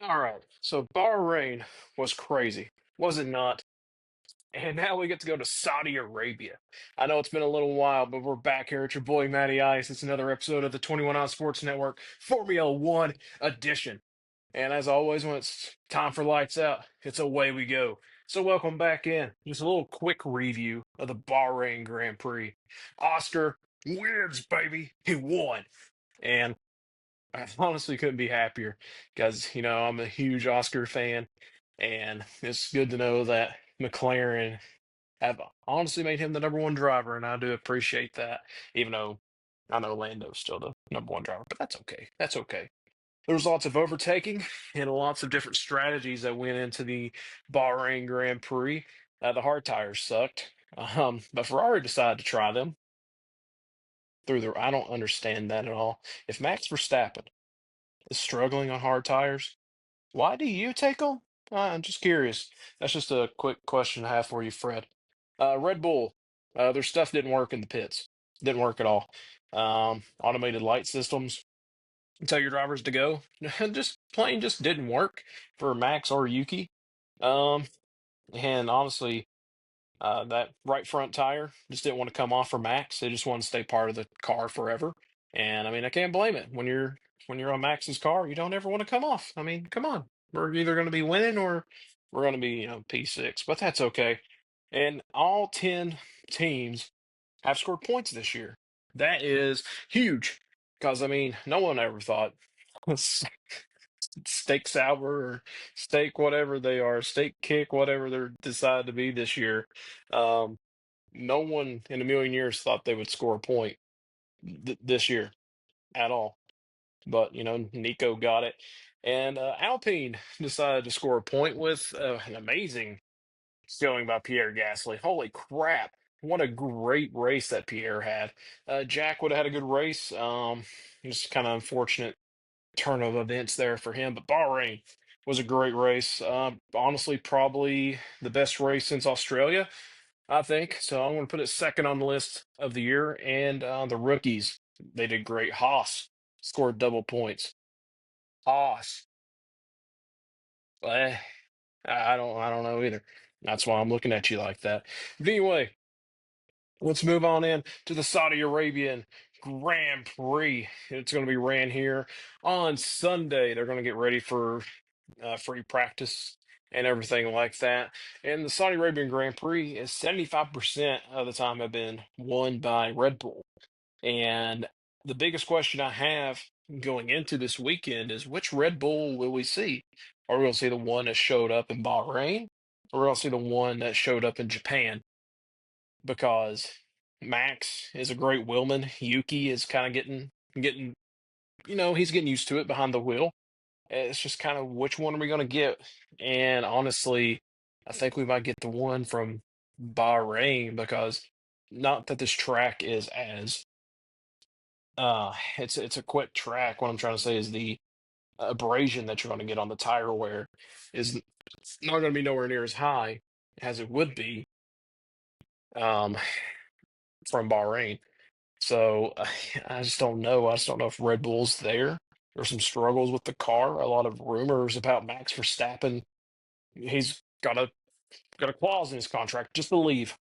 All right. So Bahrain was crazy, was it not? And now we get to go to Saudi Arabia. I know it's been a little while, but we're back here at your boy Matty Ice. It's another episode of the 21 on Sports Network Formula One edition. And as always, when it's time for lights out, it's away we go. So welcome back in. Just a little quick review of the Bahrain Grand Prix. Oscar wins, baby. He won. And I honestly couldn't be happier because, I'm a huge Oscar fan, and it's good to know that McLaren have honestly made him the number one driver, and I do appreciate that, even though I know Lando's still the number one driver, but that's okay. That's okay. There was lots of overtaking and lots of different strategies that went into the Bahrain Grand Prix. The hard tires sucked, but Ferrari decided to try them through the. I don't understand that at all. If Max Verstappen is struggling on hard tires, why do you take them? I'm just curious. That's just a quick question I have for you, Fred. Red Bull, their stuff didn't work in the pits. Didn't work at all. Automated light systems tell your drivers to go. Just plain just didn't work for Max or Yuki. Um, and honestly, that right front tire just didn't want to come off for Max. They just want to stay part of the car forever. And I mean, I can't blame it. When you're on Max's car, you don't ever want to come off. I mean, come on. We're either going to be winning or we're going to be, P6, but that's okay. And all 10 teams have scored points this year. That is huge because I mean, no one ever thought steak sour or steak whatever they are, steak kick, whatever they're decided to be this year. Um, no one in a million years thought they would score a point this year at all. But Nico got it, and Alpine decided to score a point with an amazing showing by Pierre Gasly. Holy crap! What a great race that Pierre had. Jack would have had a good race. Just kind of unfortunate turn of events there for him. But Bahrain was a great race. Honestly, probably the best race since Australia, I think. So I'm going to put it second on the list of the year. And the rookies, they did great. Haas scored double points. Haas, eh, I don't know either. That's why I'm looking at you like that. But anyway, let's move on in to the Saudi Arabian Grand Prix. It's going to be ran here on Sunday. They're going to get ready for free practice and everything like that. And the Saudi Arabian Grand Prix is 75% of the time have been won by Red Bull. And the biggest question I have going into this weekend is which Red Bull will we see? Are we going to see the one that showed up in Bahrain? Or are we going to see the one that showed up in Japan? Because Max is a great wheelman. Yuki is kind of getting he's getting used to it behind the wheel. It's just kind of which one are we going to get? And honestly, I think we might get the one from Bahrain because not that this track is as it's a quick track. What I'm trying to say is the abrasion that you're going to get on the tire wear is not going to be nowhere near as high as it would be um from Bahrain. So I just don't know. I just don't know if Red Bull's there. There's some struggles with the car. A lot of rumors about Max Verstappen. He's got a clause in his contract just to leave.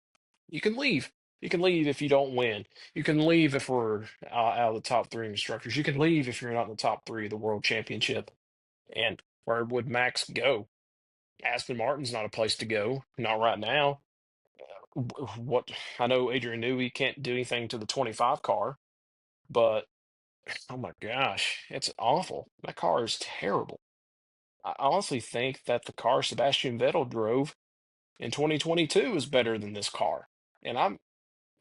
You can leave. You can leave if you don't win. You can leave if we're out of the top three instructors. You can leave if you're not in the top three of the world championship. And where would Max go? Aston Martin's not a place to go. Not right now. What I know, Adrian Newey can't do anything to the 25 car, but oh my gosh, it's awful. That car is terrible. I honestly think that the car Sebastian Vettel drove in 2022 is better than this car. And I'm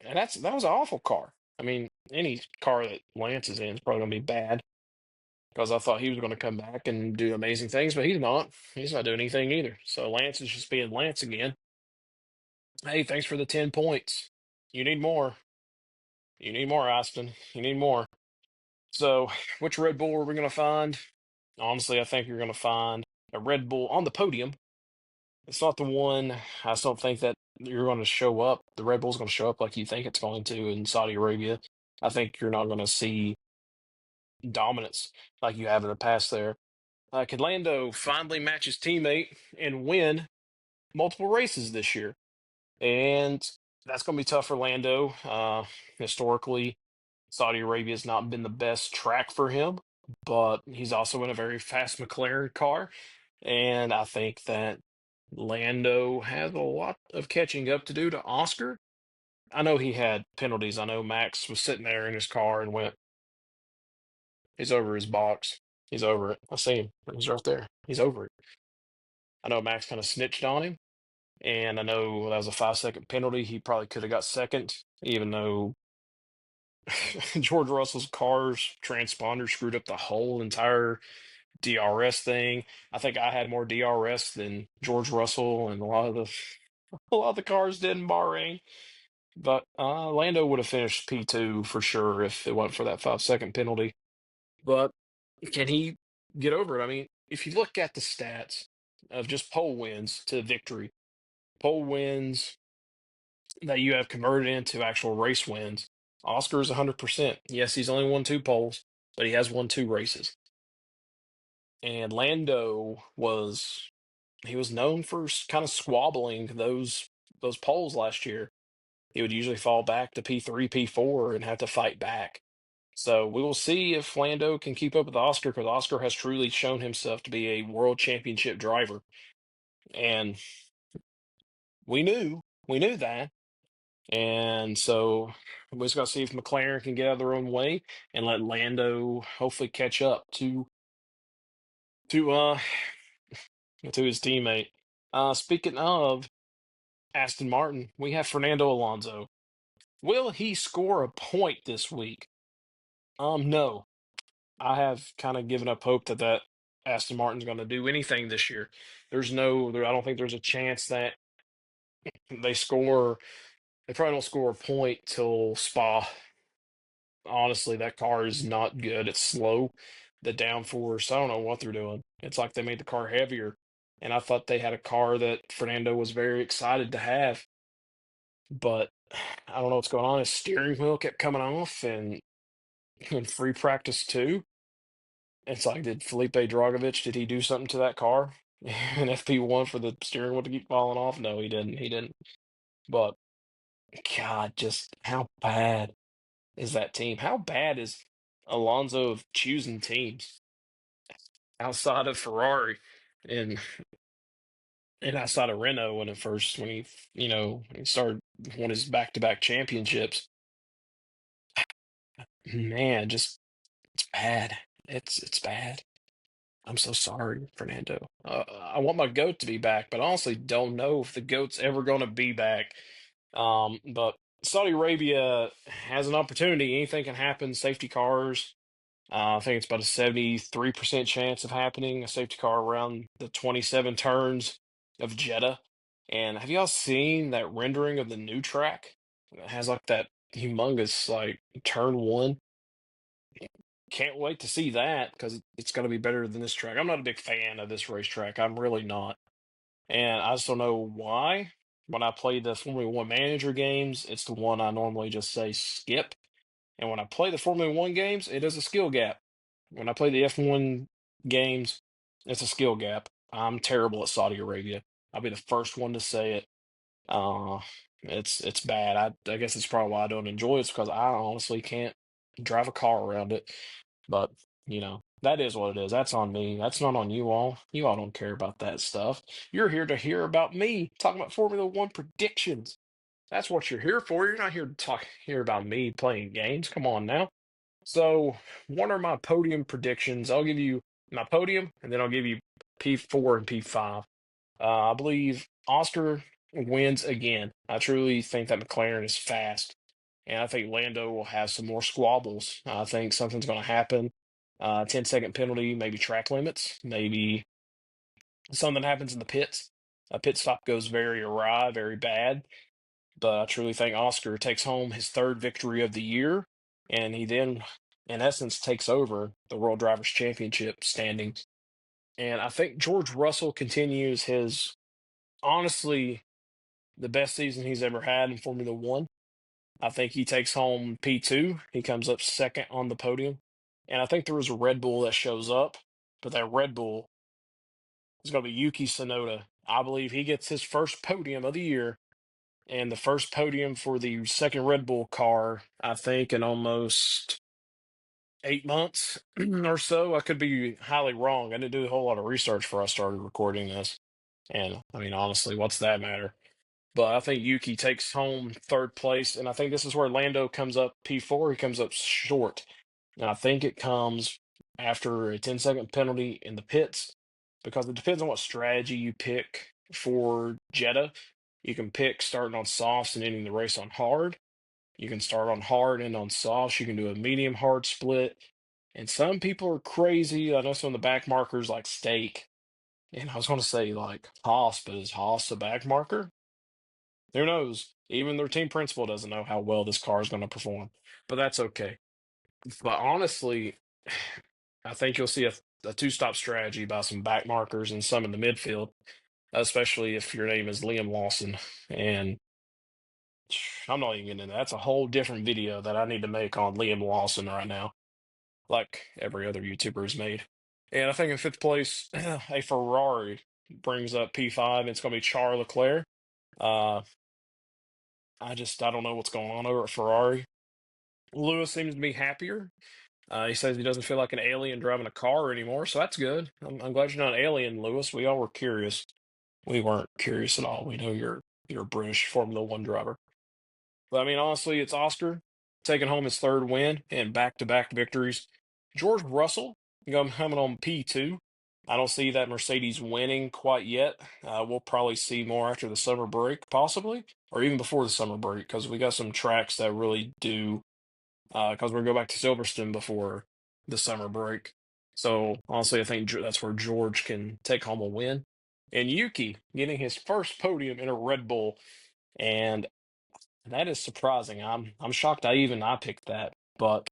and that was an awful car. I mean, any car that Lance is in is probably gonna be bad because I thought he was gonna come back and do amazing things, but he's not. He's not doing anything either. So Lance is just being Lance again. Hey, thanks for the 10 points. You need more. You need more, Austin. You need more. So, which Red Bull are we gonna find? Honestly, I think you're gonna find a Red Bull on the podium. It's not the one. I just don't think that you're going to show up. The Red Bull's going to show up like you think it's going to in Saudi Arabia. I think you're not going to see dominance like you have in the past there. Could Lando finally match his teammate and win multiple races this year? And that's going to be tough for Lando. Historically, Saudi Arabia has not been the best track for him, but he's also in a very fast McLaren car. And I think that Lando has a lot of catching up to do to Oscar. I know he had penalties. I know Max was sitting there in his car and went, he's over his box. He's over it. I see him. He's right there. He's over it. I know Max kind of snitched on him. And I know that was a 5 second penalty. He probably could have got second, even though George Russell's car's transponder screwed up the whole entire DRS thing. I think I had more DRS than George Russell and a lot of the cars did in Bahrain. But Lando would have finished P2 for sure if it wasn't for that 5 second penalty. But can he get over it? I mean, if you look at the stats of just pole wins to victory, pole wins that you have converted into actual race wins, Oscar is 100%. Yes, he's only won 2 poles, but he has won 2 races. And Lando he was known for kind of squabbling those poles last year. He would usually fall back to P3, P4 and have to fight back. So we will see if Lando can keep up with Oscar because Oscar has truly shown himself to be a world championship driver. And we knew that. And so we're just gonna see if McLaren can get out of their own way and let Lando hopefully catch up to to his teammate. Speaking of Aston Martin, we have Fernando Alonso. Will he score a point this week? No. I have kind of given up hope that Aston Martin's going to do anything this year. I don't think there's a chance that they score. They probably don't score a point till Spa. Honestly, that car is not good. It's slow. The downforce, I don't know what they're doing. It's like they made the car heavier. And I thought they had a car that Fernando was very excited to have. But I don't know what's going on. His steering wheel kept coming off and in free practice too. It's like, did Felipe Dragovich, did he do something to that car? In FP1 for the steering wheel to keep falling off? No, he didn't. He didn't. But God, just how bad is that team? How bad is Alonso of choosing teams outside of Ferrari and outside of Renault when he started won his back-to-back championships? Man, just it's bad. It's bad. I'm so sorry, Fernando. I want my goat to be back, but I honestly don't know if the goat's ever going to be back. But Saudi Arabia has an opportunity. Anything can happen. Safety cars. I think it's about a 73% chance of happening. A safety car around the 27 turns of Jeddah. And have y'all seen that rendering of the new track? It has like that humongous like turn one. Can't wait to see that because it's going to be better than this track. I'm not a big fan of this racetrack. I'm really not. And I just don't know why. When I play the Formula One manager games, it's the one I normally just say skip. And when I play the Formula One games, it is a skill gap. When I play the F1 games, it's a skill gap. I'm terrible at Saudi Arabia. I'll be the first one to say it. Uh, it's bad. I guess it's probably why I don't enjoy it. It's because I honestly can't drive a car around it. But that is what it is. That's on me. That's not on you all. You all don't care about that stuff. You're here to hear about me talking about Formula One predictions. That's what you're here for. You're not here to hear about me playing games. Come on now. So, what are my podium predictions? I'll give you my podium, and then I'll give you P4 and P5. I believe Oscar wins again. I truly think that McLaren is fast, and I think Lando will have some more squabbles. I think something's going to happen. 10-second penalty, maybe track limits, maybe something happens in the pits. A pit stop goes very awry, very bad. But I truly think Oscar takes home his third victory of the year, and he then, in essence, takes over the World Drivers' Championship standings. And I think George Russell continues his, honestly, the best season he's ever had in Formula One. I think he takes home P2. He comes up second on the podium. And I think there was a Red Bull that shows up. but that Red Bull is going to be Yuki Tsunoda. I believe he gets his first podium of the year and the first podium for the second Red Bull car, I think, in almost 8 months or so. I could be highly wrong. I didn't do a whole lot of research before I started recording this. And I mean, honestly, what's that matter? But I think Yuki takes home third place. And I think this is where Lando comes up P4. He comes up short. And I think it comes after a 10-second penalty in the pits because it depends on what strategy you pick for Jeddah. You can pick starting on softs and ending the race on hard. You can start on hard and on softs. You can do a medium hard split. And some people are crazy. I know some of the back markers like Stake. And I was going to say like Haas, but is Haas a back marker? Who knows? Even their team principal doesn't know how well this car is going to perform. But that's okay. But honestly, I think you'll see a two-stop strategy by some back markers and some in the midfield, especially if your name is Liam Lawson. And I'm not even getting into that. That's a whole different video that I need to make on Liam Lawson right now, like every other YouTuber has made. And I think in fifth place, a Ferrari brings up P5. It's going to be Charles Leclerc. Uh, I don't know what's going on over at Ferrari. Lewis seems to be happier. He says he doesn't feel like an alien driving a car anymore, so that's good. I'm glad you're not an alien, Lewis. We all were curious. We weren't curious at all. We know you're a British Formula One driver. But I mean, honestly, it's Oscar taking home his third win and back-to-back victories. George Russell coming on P2. I don't see that Mercedes winning quite yet. We'll probably see more after the summer break, possibly, or even before the summer break, because we got some tracks that really do. Because we're going to go back to Silverstone before the summer break. So honestly, I think that's where George can take home a win. And Yuki getting his first podium in a Red Bull, and that is surprising. I'm shocked I picked that. But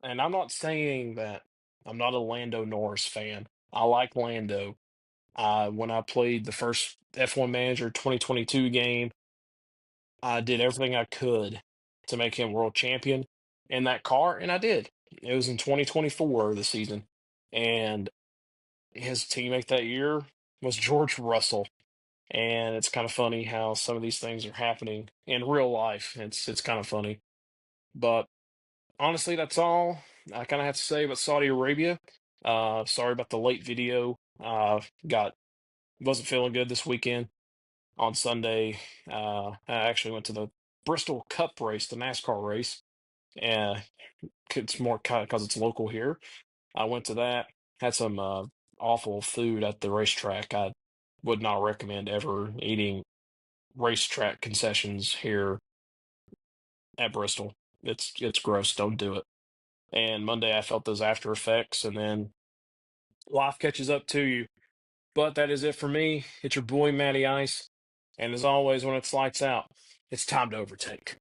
and I'm not saying that I'm not a Lando Norris fan. I like Lando. When I played the first F1 Manager 2022 game, I did everything I could to make him world champion in that car, and I did. It was in 2024 the season, and his teammate that year was George Russell. And it's kind of funny how some of these things are happening in real life. It's kind of funny, but honestly, that's all I kind of have to say about Saudi Arabia. Sorry about the late video. Got wasn't feeling good this weekend. On Sunday, I actually went to the Bristol Cup race, the NASCAR race. And it's more because it's local here. I went to that, had some awful food at the racetrack. I would not recommend ever eating racetrack concessions here at Bristol. It's gross. Don't do it. And Monday I felt those after effects, and then life catches up to you. But that is it for me. It's your boy Matty Ice, and as always, when it's lights out, it's time to overtake.